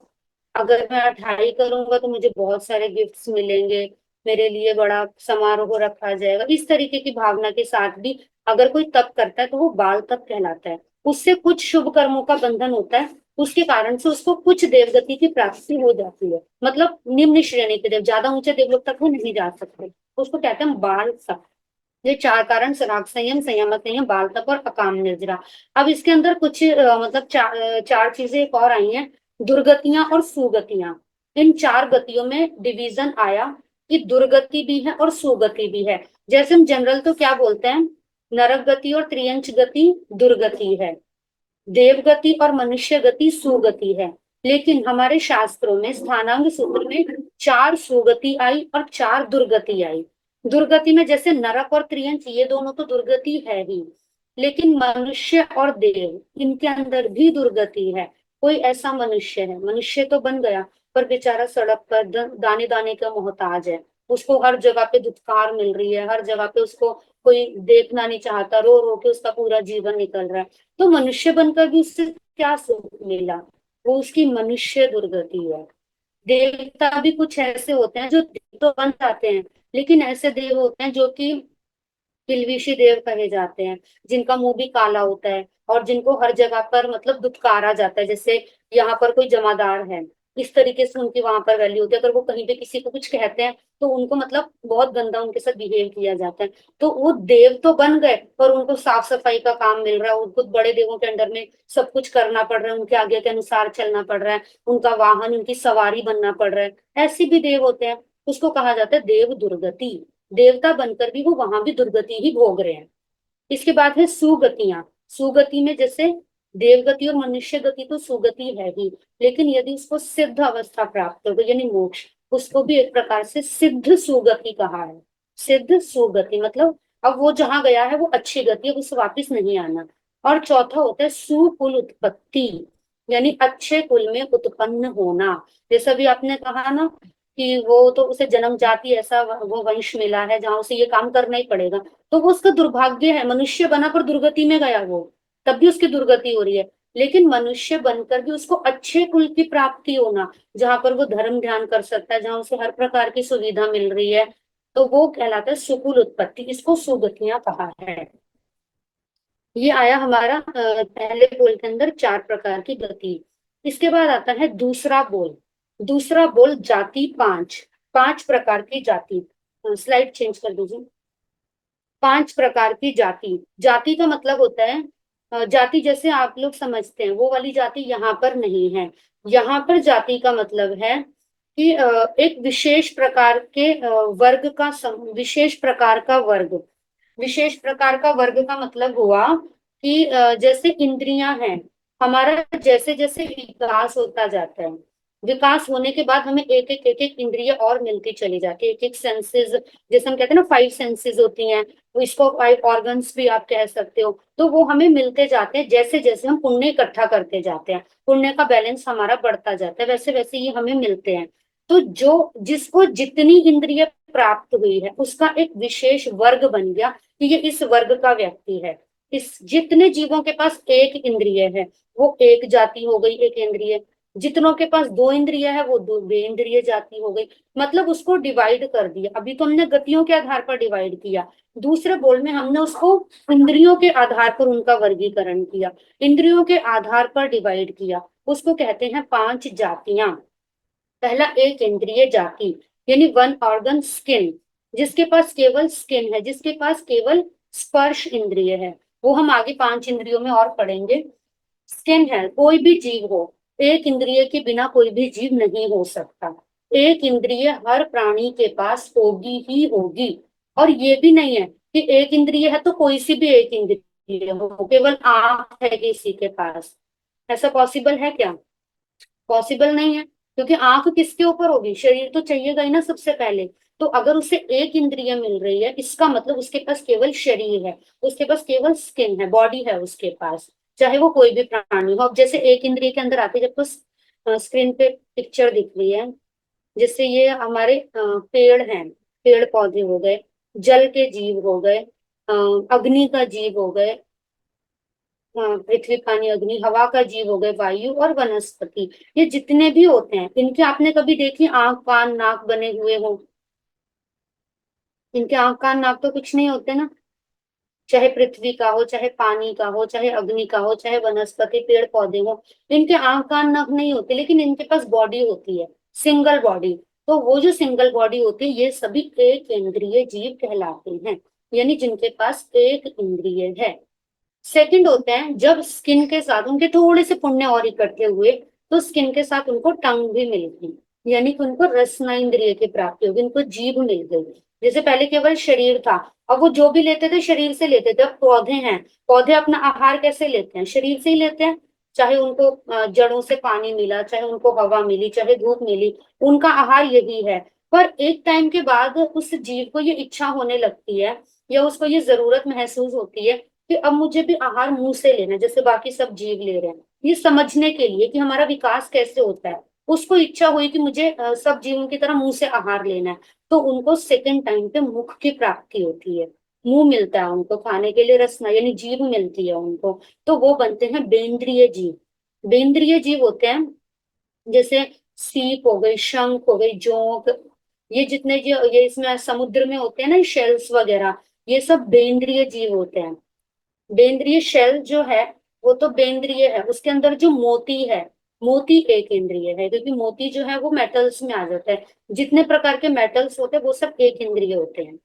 अगर मैं 28 करूंगा तो मुझे बहुत सारे गिफ्ट्स मिलेंगे, मेरे लिए बड़ा समारोह रखा जाएगा, इस तरीके की भावना के साथ भी अगर कोई तप करता है तो वो बाल तप कहलाता है। उससे कुछ शुभ कर्मों का बंधन होता है, उसके कारण से उसको कुछ देवगति की प्राप्ति हो जाती है। मतलब निम्न श्रेणी के देव, ज्यादा ऊंचे देवलोक तक वो नहीं जा सकते, उसको कहते हैं बाल तप। ये चार कारण: राग संयम, संयम संयम, बाल तप और अकाम निर्जरा। अब इसके अंदर कुछ मतलब चार चीजें एक और आई हैं: दुर्गतियां और सुगतियां। इन चार गतियों में डिवीजन आया कि दुर्गति भी है और सुगति भी है। जैसे हम जनरल तो क्या बोलते हैं, नरक गति और त्रियंच गति दुर्गति है, देवगति और मनुष्य गति सुगति है। लेकिन हमारे शास्त्रों में स्थानांग सूत्र में 4 सुगति आई और 4 दुर्गति आई। दुर्गति में जैसे नरक और त्रियंच, ये दोनों तो दुर्गति है ही, लेकिन मनुष्य और देव, इनके अंदर भी दुर्गति है। कोई ऐसा मनुष्य है, मनुष्य तो बन गया पर बेचारा सड़क पर दाने दाने का मोहताज है, उसको हर जगह पे दुत्कार मिल रही है, हर जगह पे उसको कोई देखना नहीं चाहता, रो रो के उसका पूरा जीवन निकल रहा है। तो मनुष्य बनकर भी उससे क्या सुख मिला, वो उसकी मनुष्य दुर्गति है। देवता भी कुछ ऐसे होते हैं जो देव तो बन जाते हैं, लेकिन ऐसे देव होते हैं जो कि किलविशी देव कहे जाते हैं, जिनका मुंह भी काला होता है और जिनको हर जगह पर मतलब दुत्कारा जाता है। जैसे यहाँ पर कोई जमादार है, इस तरीके से उनकी वहां पर वैल्यू होती है। अगर वो कहीं पे किसी को कुछ कहते हैं तो उनको मतलब बहुत गंदा उनके साथ बिहेव किया जाता है। तो वो देव तो बन गए पर उनको साफ सफाई का काम मिल रहा है, उनको बड़े देवों के अंडर में सब कुछ करना पड़ रहा है, उनके आगे के अनुसार चलना पड़ रहा है, उनका वाहन, उनकी सवारी बनना पड़ रहा है। ऐसे भी देव होते हैं, उसको कहा जाता है देव दुर्गति। देवता बनकर भी वो वहां भी दुर्गति ही भोग रहे हैं। इसके बाद है सुगतियां। सुगति में जैसे देवगति और मनुष्य गति तो सुगति है ही, लेकिन यदि उसको सिद्ध अवस्था प्राप्त हो गई यानी मोक्ष, उसको भी एक प्रकार से सिद्ध सुगति कहा है। सिद्ध सुगति मतलब अब वो जहां गया है वो अच्छी गति है, उससे वापिस नहीं आना। और चौथा होता है सुकुल उत्पत्ति, यानी अच्छे कुल में उत्पन्न होना। जैसा भी आपने कहा ना कि वो तो उसे जन्म जाति ऐसा वो वंश मिला है जहां उसे ये काम करना ही पड़ेगा, तो वो उसका दुर्भाग्य है। मनुष्य बना पर दुर्गति में गया वो, तब भी उसकी दुर्गति हो रही है। लेकिन मनुष्य बनकर भी उसको अच्छे कुल की प्राप्ति होना, जहां पर वो धर्म ध्यान कर सकता है, जहां उसे हर प्रकार की सुविधा मिल रही है, तो वो कहलाता है सुकुल उत्पत्ति। इसको सुगतियां कहा है। ये आया हमारा पहले बोल के अंदर 4 प्रकार की गति। इसके बाद आता है दूसरा बोल। दूसरा बोल जाति 5, 5 प्रकार की जाति। स्लाइड चेंज कर दीजिए। 5 प्रकार की जाति। जाति का मतलब होता है जाति जैसे आप लोग समझते हैं वो वाली जाति यहाँ पर नहीं है। यहाँ पर जाति का मतलब है कि एक विशेष प्रकार के वर्ग का विशेष प्रकार का वर्ग। विशेष प्रकार का वर्ग का मतलब हुआ कि जैसे इंद्रियां हैं, हमारा जैसे जैसे विकास होता जाता है, विकास होने के बाद हमें एक एक इंद्रिय और मिलती चली जाती है, एक एक सेंसेस, जैसे हम कहते हैं ना 5 सेंसेस होती हैं, तो इसको 5 ऑर्गन्स भी आप कह सकते हो। तो वो हमें मिलते जाते हैं जैसे जैसे हम पुण्य इकट्ठा करते जाते हैं, पुण्य का बैलेंस हमारा बढ़ता जाता है, वैसे वैसे ये हमें मिलते हैं। तो जो जिसको जितनी इंद्रिय प्राप्त हुई है उसका एक विशेष वर्ग बन गया कि ये इस वर्ग का व्यक्ति है। इस जितने जीवों के पास एक इंद्रिय है वो एक जाति हो गई, एक इंद्रिय। जितनों के पास 2 इंद्रिय है वो 2 इंद्रिय जाति हो गई। मतलब उसको डिवाइड कर दिया। अभी तो हमने गतियों के आधार पर डिवाइड किया, दूसरे बोल में हमने उसको इंद्रियों के आधार पर उनका वर्गीकरण किया, इंद्रियों के आधार पर डिवाइड किया। उसको कहते हैं 5 जातियां। पहला एक इंद्रिय जाति यानी 1 ऑर्गन स्किन, जिसके पास केवल स्किन है, जिसके पास केवल स्पर्श इंद्रिय है। वो हम आगे 5 इंद्रियों में और पढ़ेंगे। स्किन है, कोई भी जीव हो, एक इंद्रिय के बिना कोई भी जीव नहीं हो सकता। एक इंद्रिय हर प्राणी के पास होगी ही होगी। और ये भी नहीं है कि एक इंद्रिय है तो कोई सी भी एक इंद्रिय हो, केवल आंख है किसी के पास, ऐसा पॉसिबल है क्या? पॉसिबल नहीं है, क्योंकि आंख किसके ऊपर होगी, शरीर तो चाहिएगा ही ना सबसे पहले। तो अगर उसे एक इंद्रिय मिल रही है इसका मतलब उसके पास केवल शरीर है, उसके पास केवल स्किन है, बॉडी है उसके पास, चाहे वो कोई भी प्राणी हो। अब जैसे एक इंद्रिय के अंदर आते जब तो स्क्रीन पे पिक्चर दिख रही है, जैसे ये हमारे पेड़ हैं, पेड़ पौधे हो गए, जल के जीव हो गए, अग्नि का जीव हो गए, पृथ्वी पानी अग्नि, हवा का जीव हो गए, वायु और वनस्पति। ये जितने भी होते हैं इनके आपने कभी देखी आंख कान नाक बने हुए हो? इनके आंख कान नाक तो कुछ नहीं होते ना। चाहे पृथ्वी का हो, चाहे पानी का हो, चाहे अग्नि का हो, चाहे वनस्पति पेड़ पौधे हो, इनके आंख कान नख नहीं होते, लेकिन इनके पास बॉडी होती है, सिंगल बॉडी। तो वो जो सिंगल बॉडी होती है, ये सभी एक इंद्रिय जीव कहलाते हैं, यानी जिनके पास एक इंद्रिय है। सेकंड होते हैं, जब स्किन के साथ उनके थोड़े से पुण्य और इकट्ठे हुए, तो स्किन के साथ उनको टंग भी मिल गई, यानी कि उनको रसना इंद्रिय की प्राप्ति होगी, उनको जीभ मिल गई। जैसे पहले केवल शरीर था, अब वो जो भी लेते थे शरीर से लेते थे। अब पौधे हैं, पौधे अपना आहार कैसे लेते हैं? शरीर से ही लेते हैं। चाहे उनको जड़ों से पानी मिला, चाहे उनको हवा मिली, चाहे धूप मिली, उनका आहार यही है। पर एक टाइम के बाद उस जीव को ये इच्छा होने लगती है, या उसको ये जरूरत महसूस होती है कि अब मुझे भी आहार मुंह से लेना है, जैसे बाकी सब जीव ले रहे हैं। ये समझने के लिए कि हमारा विकास कैसे होता है, उसको इच्छा हुई कि मुझे सब जीवों की तरह मुंह से आहार लेना है, तो उनको सेकंड टाइम पे मुख की प्राप्ति होती है, मुंह मिलता है उनको खाने के लिए, रसना यानी जीभ मिलती है उनको। तो वो बनते हैं बेंद्रिय जीव। बेंद्रिय जीव होते हैं जैसे सीप हो गई, शंख हो गई, जोंक, ये जितने ये इसमें समुद्र में होते हैं ना शेल्स वगैरह, ये सब बेंद्रिय जीव होते हैं। बेंद्रिय शेल जो है वो तो बेंद्रिय है, उसके अंदर जो मोती है, मोती एक इंद्रिय है, क्योंकि मोती जो है वो मेटल्स में आ जाता है। जितने प्रकार के मेटल्स होते हैं वो सब एक इंद्रिय होते हैं।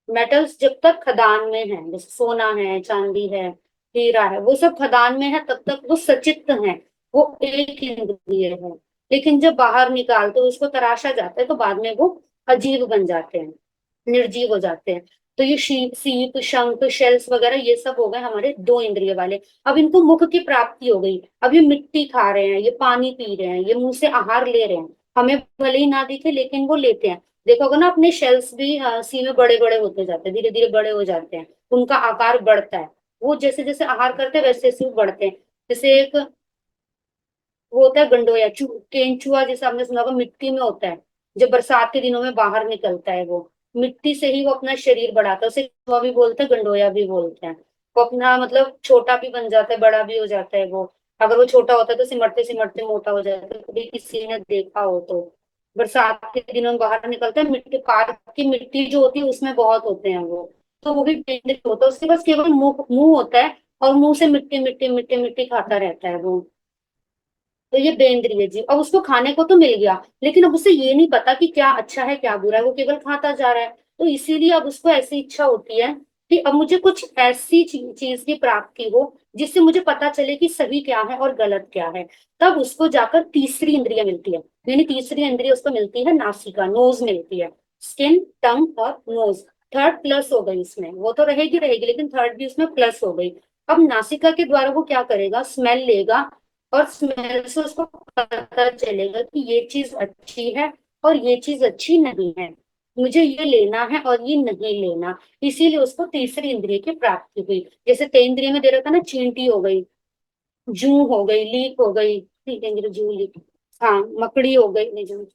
मेटल्स जब तक खदान में है, जैसे सोना है, चांदी है, हीरा है, वो सब खदान में है, तब तक वो सचित्त है, वो एक इंद्रिय है। लेकिन जब बाहर निकालते तो उसको तराशा जाता है, तो बाद में वो अजीव बन जाते हैं, निर्जीव हो जाते हैं। तो ये सीप, शंख, शेल्स वगैरह ये सब हो गए हमारे दो इंद्रिय वाले। अब इनको मुख की प्राप्ति हो गई, अब ये मिट्टी खा रहे हैं, ये पानी पी रहे हैं, ये मुंह से आहार ले रहे हैं, हमें भले ही ना दिखे लेकिन वो लेते हैं। देखोगे ना अपने शेल्स भी सी में बड़े बड़े होते जाते हैं, धीरे धीरे बड़े हो जाते हैं, उनका आकार बढ़ता है। वो जैसे जैसे आहार करते हैं वैसे वैसे वो बढ़ते हैं। जैसे एक वो होता है गंडोया, केंचुआ, जैसे आपने सुना होगा मिट्टी में होता है, जब बरसात के दिनों में बाहर निकलता है, वो मिट्टी से ही वो अपना शरीर बढ़ाता है, उसे केंचुआ भी बोलते हैं, गंडोया भी बोलते हैं। वो अपना मतलब छोटा भी बन जाता है, बड़ा भी हो जाता है वो। अगर वो छोटा होता है तो सिमटते सिमटते मोटा हो जाता है, कभी किसी ने देखा हो तो। बरसात के दिनों में बाहर निकलता है, मिट्टी, पार्क की मिट्टी जो होती है उसमें बहुत होते हैं वो। तो वो भी पेंट होता है, उसके पास केवल मुंह मुंह होता है, और मुंह से मिट्टी मिट्टी मिट्टी मिट्टी खाता रहता है वो। तो ये बेइंद्रिय जीव, अब उसको खाने को तो मिल गया, लेकिन अब उसे ये नहीं पता कि क्या अच्छा है क्या बुरा है, वो केवल खाता जा रहा है। तो इसीलिए अब उसको ऐसी इच्छा होती है कि अब मुझे कुछ ऐसी चीज की प्राप्ति हो जिससे मुझे पता चले कि सही क्या है और गलत क्या है। तब उसको जाकर तीसरी इंद्रिय मिलती है, यानी तीसरी इंद्रिय उसको मिलती है नासिका, नोज मिलती है। स्किन, टंग और नोज, थर्ड प्लस हो गई इसमें, वो तो रहेगी रहेगी लेकिन थर्ड भी उसमें प्लस हो गई। अब नासिका के द्वारा वो क्या करेगा, स्मेल लेगा, और स्मेल से उसको पता चलेगा कि ये चीज अच्छी है और ये चीज अच्छी नहीं है, मुझे ये लेना है और ये नहीं लेना। इसीलिए उसको तीसरी इंद्रिय की प्राप्ति हुई। जैसे तेंद्रिय में दे रखा ना, चींटी हो गई, जू हो गई, लीक हो गई, ठीक है, जू लीक, हाँ, मकड़ी हो गई, नहीं जू,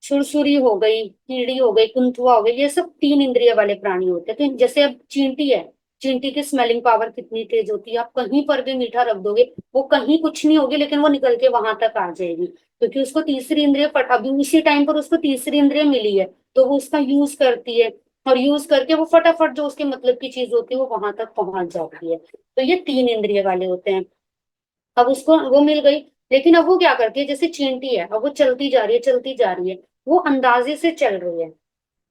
सुरसुरी हो गई, कीड़ी हो गई, कुंथुआ हो गई, ये सब तीन इंद्रिय वाले प्राणी होते हैं। तो जैसे अब चींटी है, चींटी की स्मेलिंग पावर कितनी तेज होती है, आप कहीं पर भी मीठा रख दोगे, वो कहीं कुछ नहीं होगी लेकिन वो निकल के वहां तक आ जाएगी, क्योंकि उसको तीसरी इंद्रिय अभी उसी टाइम पर उसको तीसरी इंद्रिय मिली है, तो वो उसका यूज करती है, और यूज करके वो फटाफट जो उसके मतलब की चीज होती है वो वहां तक पहुंच जाती है। तो ये तीन इंद्रिय वाले होते हैं। अब उसको वो मिल गई, लेकिन अब वो क्या करती है, जैसे चींटी है, अब वो चलती जा रही है, चलती जा रही है, वो अंदाजे से चल रही है,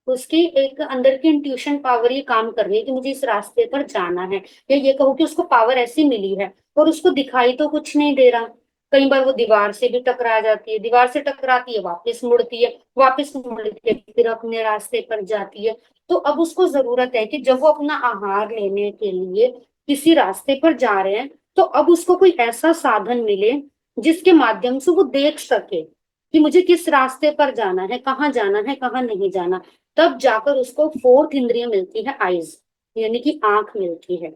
उसकी एक अंदर की इंट्यूशन पावर ये काम कर रही है कि मुझे इस रास्ते पर जाना है, या ये कहूँ कि उसको पावर ऐसी मिली है, और उसको दिखाई तो कुछ नहीं दे रहा। कई बार वो दीवार से भी टकरा जाती है, दीवार से टकराती है, वापस मुड़ती है, वापस मुड़ती है, फिर अपने रास्ते पर जाती है। तो अब उसको जरूरत है कि जब वो अपना आहार लेने के लिए किसी रास्ते पर जा रहे हैं, तो अब उसको कोई ऐसा साधन मिले जिसके माध्यम से वो देख सके कि मुझे किस रास्ते पर जाना है, कहाँ जाना है, कहाँ नहीं जाना। तब जाकर उसको फोर्थ इंद्रिय मिलती है, आईज, यानी कि आंख मिलती है।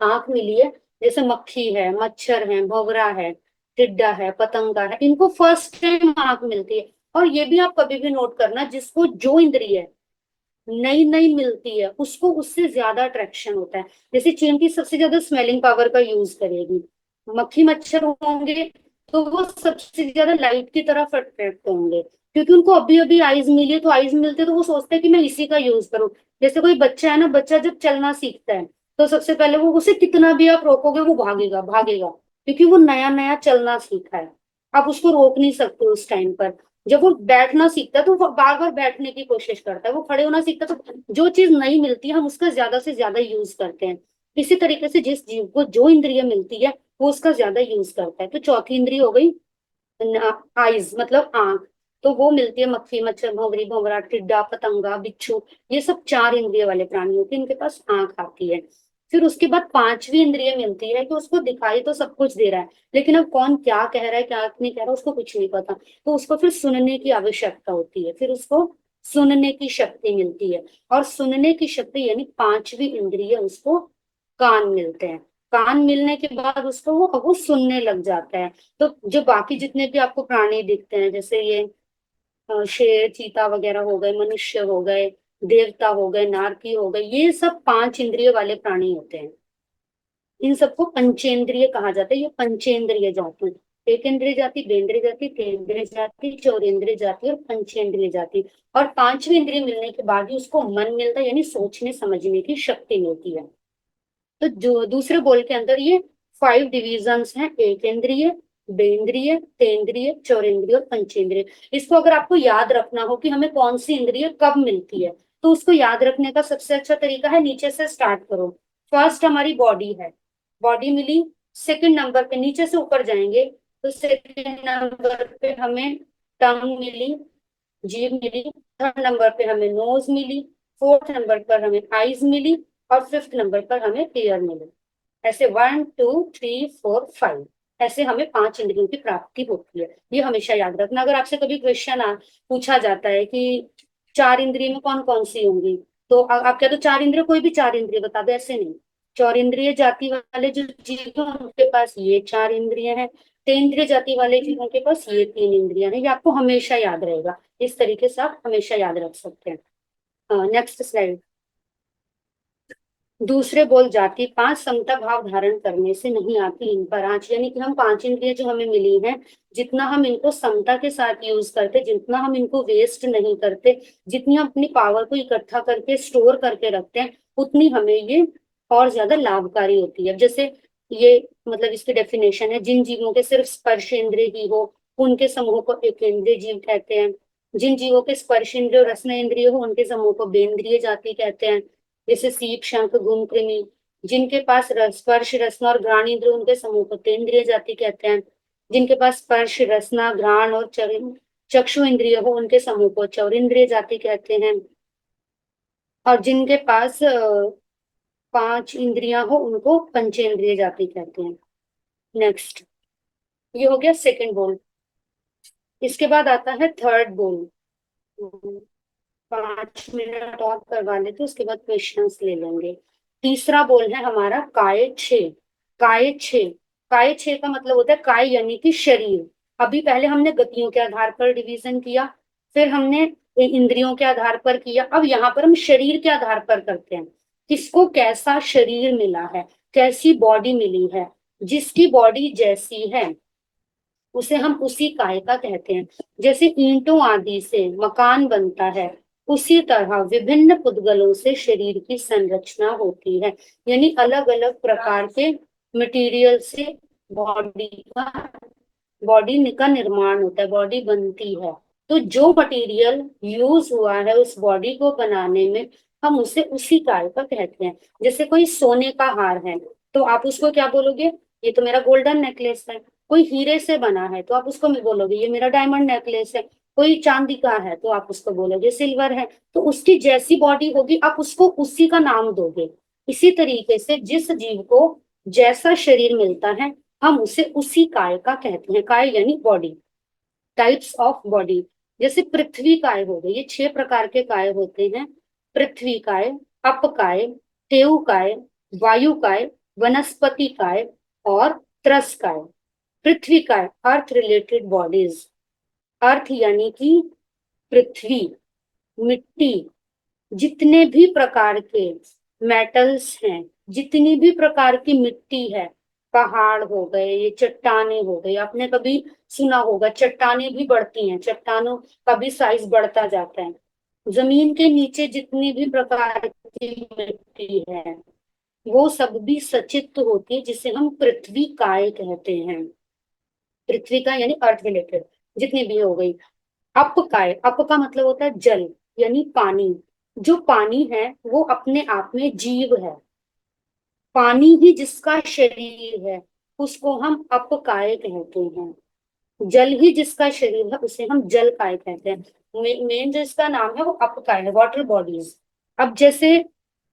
आंख मिली है, जैसे मक्खी है, मच्छर है, भंवरा है, टिड्डा है, पतंगा है, इनको फर्स्ट टाइम आंख मिलती है। और ये भी आप कभी भी नोट करना, जिसको जो इंद्रिय नई नई मिलती है उसको उससे ज्यादा अट्रैक्शन होता है। जैसे चींटी सबसे ज्यादा स्मेलिंग पावर का यूज करेगी, मक्खी मच्छर होंगे तो वो सबसे ज्यादा लाइट की तरफ अट्रैक्ट होंगे, क्योंकि उनको अभी अभी आईज मिली है, तो आईज मिलते तो वो सोचते हैं कि मैं इसी का यूज करूं। जैसे कोई बच्चा है ना, बच्चा जब चलना सीखता है तो सबसे पहले वो उसे कितना भी आप रोकोगे वो भागेगा भागेगा, क्योंकि वो नया नया चलना सीखा है। आप उसको रोक नहीं सकते उस टाइम पर। जब वो बैठना सीखता है तो वो बार बार बैठने की कोशिश करता है, वो खड़े होना सीखता है तो जो चीज नहीं मिलती है हम उसका ज्यादा से ज्यादा यूज करते हैं। इसी तरीके से जिस जीव को जो इंद्रिय मिलती है वो उसका ज्यादा यूज करता है। तो चौथी इंद्रिय हो गई आईज, मतलब आंख। तो वो मिलती है मक्खी, मच्छर, भंवरी, भंवरा, टिड्डा, पतंगा, बिच्छू। ये सब चार इंद्रिय वाले प्राणी होते हैं, इनके पास आंख आती है। फिर उसके बाद पांचवी इंद्रिय मिलती है कि उसको दिखाई तो सब कुछ दे रहा है, लेकिन अब कौन क्या कह रहा है क्या नहीं कह रहा है उसको कुछ नहीं पता। तो उसको फिर सुनने की आवश्यकता होती है, फिर उसको सुनने की शक्ति मिलती है। और सुनने की शक्ति यानी पांचवी इंद्रिय उसको कान मिलते हैं। कान मिलने के बाद उसको वो सुनने लग जाता है। तो जो बाकी जितने भी आपको प्राणी दिखते हैं, जैसे ये शेर, चीता वगैरह हो गए, मनुष्य हो गए, देवता हो गए, नारकी हो गए, ये सब पांच इंद्रिय वाले प्राणी होते हैं। इन सबको पंचेंद्रिय कहा जाता है। ये पंचेंद्रिय जाति, एक इंद्रिय जाति, बेंद्रिय जाति, तेंद्रिय जाति, चौरेंद्रिय जाति और पंचेंद्रिय जाति। और पांचवी इंद्रिय मिलने के बाद ही उसको मन मिलता है, यानी सोचने समझने की शक्ति मिलती है। तो जो दूसरे बोल के अंदर ये 5 डिविजन्स हैं, एक इंद्रिय, बेंद्रिय, तेंद्रिय, चौरेंद्रिय और पंचेंद्रिय। इसको अगर आपको याद रखना हो कि हमें कौन सी इंद्रिय कब मिलती है, तो उसको याद रखने का सबसे अच्छा तरीका है नीचे से स्टार्ट करो। फर्स्ट हमारी बॉडी है, बॉडी मिली। सेकंड नंबर पे नीचे से ऊपर जाएंगे तो सेकंड नंबर पे हमें टंग मिली, जीभ मिली। थर्ड नंबर पे हमें नोज मिली। फोर्थ नंबर पर हमें आईज मिली। और फिफ्थ नंबर पर हमें ईयर मिली। ऐसे 1 2 3 4 5 ऐसे हमें 5 इंद्रियों की प्राप्ति होती है। ये हमेशा याद रखना। अगर आपसे कभी क्वेश्चन पूछा जाता है कि 4 इंद्रिय में कौन कौन सी होंगी, तो आप क्या तो 4 इंद्रिय, कोई भी 4 इंद्रिय बता दो, ऐसे नहीं। चौरिंद्रिय जाति वाले जो जीव हैं उनके पास ये 4 इंद्रिय हैं। तेंद्रिय जाति वाले जीवों के पास ये 3 इंद्रियां हैं। ये आपको हमेशा याद रहेगा। इस तरीके से आप हमेशा याद रख सकते हैं। Next slide. दूसरे बोल जाति 5 समता भाव धारण करने से नहीं आती इन पर आंच, यानी कि हम 5 इंद्रिय जो हमें मिली हैं, जितना हम इनको समता के साथ यूज करते, जितना हम इनको वेस्ट नहीं करते, जितनी हम अपनी पावर को इकट्ठा करके स्टोर करके रखते हैं, उतनी हमें ये और ज्यादा लाभकारी होती है। जैसे ये मतलब इसकी डेफिनेशन है, जिन जीवों के सिर्फ स्पर्श इंद्रिय ही हो उनके समूह को एकेंद्रिय जीव कहते हैं। जिन जीवों के स्पर्श इंद्रिय और रसना इंद्रिय हो उनके समूह को बेंद्रिय जाति कहते हैं। जैसे सीप, शंख, गुम, कृमि। जिनके पास स्पर्श, रसना और घ्राण इंद्रिय उनके समूह को तेंद्रिय जाति कहते हैं। जिनके पास स्पर्श, रसना, घ्राण और चक्षु इंद्रिय हो उनके समूह को चौरिंद्रिय जाति कहते हैं। और जिनके पास 5 इंद्रियां हो उनको पंचेंद्रिय जाति कहते हैं। नेक्स्ट, ये हो गया सेकंड बोल। इसके बाद आता है थर्ड बोल। 5 मिनट और करवा लेते, उसके बाद क्वेश्चंस ले लेंगे। तीसरा बोल है हमारा काय छे। काय छे, काय छे का मतलब होता है काय यानी कि शरीर। अभी पहले हमने गतियों के आधार पर डिवीजन किया, फिर हमने इंद्रियों के आधार पर किया, अब यहाँ पर हम शरीर के आधार पर करते हैं। किसको कैसा शरीर मिला है, कैसी बॉडी मिली है, जिसकी बॉडी जैसी है उसे हम उसी काय का कहते हैं। जैसे ईंटों आदि से मकान बनता है, उसी तरह विभिन्न पुद्गलों से शरीर की संरचना होती है। यानी अलग अलग प्रकार के मटेरियल से बॉडी का निर्माण होता है, बॉडी बनती है। तो जो मटेरियल यूज हुआ है उस बॉडी को बनाने में हम उसे उसी काय का कहते हैं। जैसे कोई सोने का हार है तो आप उसको क्या बोलोगे, ये तो मेरा गोल्डन नेकलेस है। कोई हीरे से बना है तो आप उसको बोलोगे ये मेरा डायमंड नेकलेस है। कोई चांदी का है तो आप उसको बोलोगे सिल्वर है। तो उसकी जैसी बॉडी होगी आप उसको उसी का नाम दोगे। इसी तरीके से जिस जीव को जैसा शरीर मिलता है हम उसे उसी काय का कहते हैं। काय यानी बॉडी। टाइप्स ऑफ बॉडी, जैसे पृथ्वी काय हो गई। ये 6 प्रकार के काय होते हैं। पृथ्वी काय, अप काय, तेउ काय, वायु काय, वनस्पति काय और त्रस काय। पृथ्वी काय अर्थ रिलेटेड बॉडीज। अर्थ यानी कि पृथ्वी, मिट्टी, जितने भी प्रकार के मेटल्स हैं, जितनी भी प्रकार की मिट्टी है पहाड़ हो गए, ये चट्टाने हो गई, आपने कभी सुना होगा चट्टाने भी बढ़ती हैं, चट्टानों का भी साइज बढ़ता जाता है। जमीन के नीचे जितनी भी प्रकार की मिट्टी है वो सब भी सचित्र होती है, जिसे हम पृथ्वी काय कहते हैं। पृथ्वी का यानी अर्थ रिलेटेड जितनी भी हो गई। अपकाय, अप का मतलब होता है जल यानी पानी। जो पानी है वो अपने आप में जीव है। पानी ही जिसका शरीर है उसको हम अपकाय कहते हैं। जल ही जिसका शरीर है उसे हम जल काय कहते हैं। मेन जो इसका नाम है वो अपकाय है, वाटर बॉडीज। अब जैसे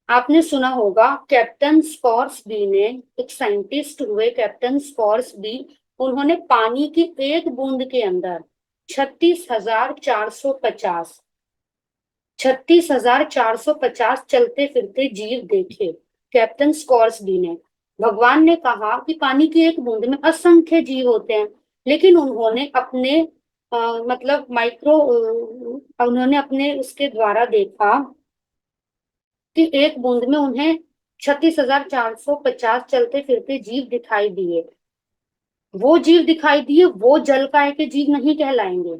आपने सुना होगा कैप्टन स्कॉर्सबी ने, एक साइंटिस्ट हुए कैप्टन स्कॉर्सबी, उन्होंने पानी की एक बूंद के अंदर 36,450 चलते फिरते जीव देखे। कैप्टन स्कॉर्सबी ने, भगवान ने कहा कि पानी की एक बूंद में असंख्य जीव होते हैं, लेकिन उन्होंने अपने मतलब उन्होंने अपने उसके द्वारा देखा कि एक बूंद में उन्हें 36,450 चलते फिरते जीव दिखाई दिए। वो जीव दिखाई दिए, वो जल काय के जीव नहीं कहलाएंगे।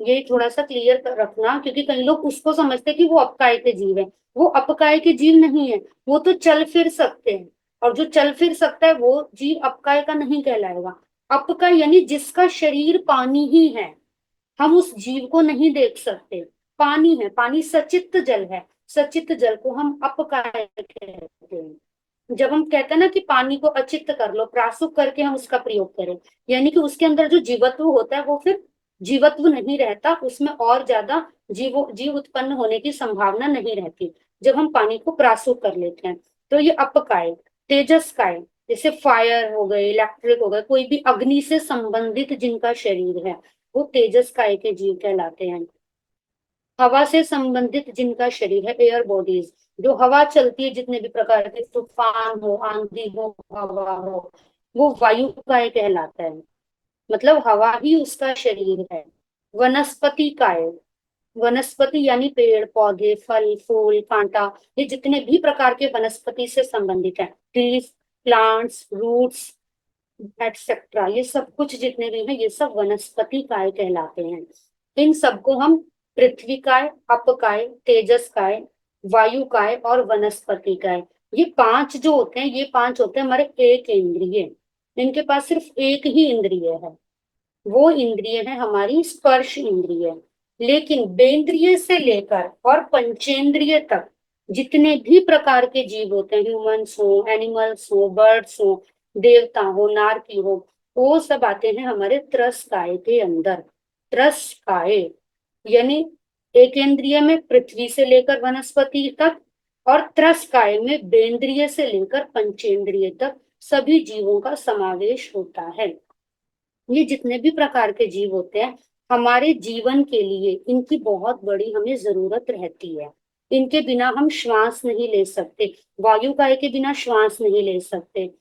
ये थोड़ा सा क्लियर रखना, क्योंकि कई लोग उसको समझते कि वो अपकाय के जीव है। वो अपकाय के जीव नहीं है, वो तो चल फिर सकते हैं, और जो चल फिर सकता है वो जीव अपकाय का नहीं कहलाएगा। अपकाय यानी जिसका शरीर पानी ही है, हम उस जीव को नहीं देख सकते। पानी है, पानी सचित्त जल है, सचित्त जल को हम अपकाय कहते हैं। जब हम कहते हैं ना कि पानी को अचित्त कर लो, प्रासुक करके हम उसका प्रयोग करें, यानी कि उसके अंदर जो जीवत्व होता है वो फिर जीवत्व नहीं रहता, उसमें और ज्यादा जीव उत्पन्न होने की संभावना नहीं रहती जब हम पानी को प्रासुक कर लेते हैं। तो ये अपकाय। तेजसकाय, जैसे फायर हो गए, इलेक्ट्रिक हो गए, कोई भी अग्नि से संबंधित जिनका शरीर है वो तेजसकाय के जीव कहलाते हैं। हवा से संबंधित जिनका शरीर है, एयर बॉडीज, जो हवा चलती है, जितने भी प्रकार के तूफान हो, आंधी हो, हवा हो, वो वायु काय कहलाता है। मतलब हवा ही उसका शरीर है। वनस्पति काय, वनस्पति यानी पेड़ पौधे, फल फूल कांटा, ये जितने भी प्रकार के वनस्पति से संबंधित है, ट्रीज, प्लांट्स, रूट्स एटसेट्रा, ये सब कुछ जितने भी हैं ये सब वनस्पति काय कहलाते हैं। इन सबको हम पृथ्वी काय, अपकाय, तेजस काय, वायु काय और वनस्पति काय, ये पांच जो होते हैं, ये पांच होते हैं हमारे एक इंद्रिय। इनके पास सिर्फ एक ही इंद्रिय है, वो इंद्रिय है हमारी स्पर्श इंद्रिय। लेकिन बेंद्रिय से लेकर और पंचेंद्रिय तक जितने भी प्रकार के जीव होते हैं, ह्यूमंस हो, एनिमल्स हो, बर्ड्स हो, देवता हो, नारकी हो, वो सब आते हैं हमारे त्रस काय के अंदर। त्रस काय यानी एक इंद्रिय में पृथ्वी से लेकर वनस्पति तक, और त्रस काय में बेंद्रिय से लेकर पंचेंद्रिय तक सभी जीवों का समावेश होता है। ये जितने भी प्रकार के जीव होते हैं हमारे जीवन के लिए इनकी बहुत बड़ी हमें जरूरत रहती है। इनके बिना हम श्वास नहीं ले सकते, वायु काय के बिना श्वास नहीं ले सकते,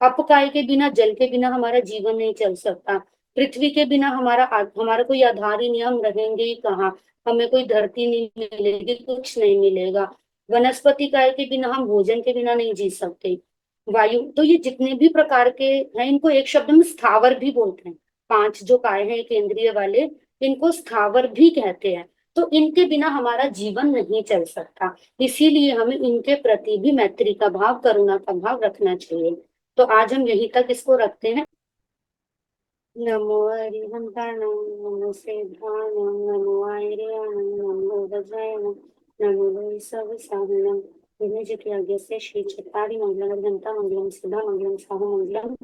अपकाय के बिना, जल के बिना हमारा जीवन नहीं चल सकता, पृथ्वी के बिना हमारा कोई आधार ही नहीं, हम रहेंगे ही कहाँ, हमें कोई धरती नहीं मिलेगी, कुछ नहीं मिलेगा। वनस्पति काय के बिना, हम भोजन के बिना नहीं जी सकते। वायु, तो ये जितने भी प्रकार के हैं इनको एक शब्द में स्थावर भी बोलते हैं। पांच जो काय हैं केंद्रीय वाले, इनको स्थावर भी कहते हैं। तो इनके बिना हमारा जीवन नहीं चल सकता, इसीलिए हमें इनके प्रति भी मैत्री का भाव, करुणा का भाव रखना चाहिए। तो आज हम यहीं तक इसको रखते हैं। नमो हरिहंताणं, नमो सेद्धाणं, नमो आयर्याणं, नमो वज्रायणं, नमो वै सवसाहनं। विनयजित्याज्ञस्य श्री चत्तारि मंगलं घंटा मंगलं सुधा मंगलं साहु मंगलं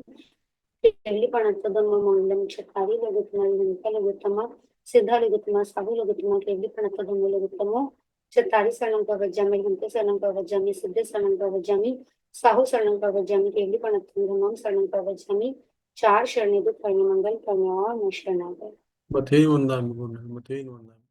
केवलीपणत्तदम्म मंगलं चत्तारि लघुत्तम घंटा लघुत्तम सिद्धा लघुत्तम साहु लघुत्तम केवलीपणत्तदम्म लघुत्तम चत्तारि शरणं प्रव्रजामि घंटे शरणं प्रव्रजामि सिद्धे शरणं प्रव्रजामि साहु शरणं प्रव्रजामि केवलीपणत्तदम्म धम्मं शरणं प्रव्रजामि। चार शरणे को करने मंगल करने और न शरणागत। मथेई वंदामि गुण मथेई वंदामि।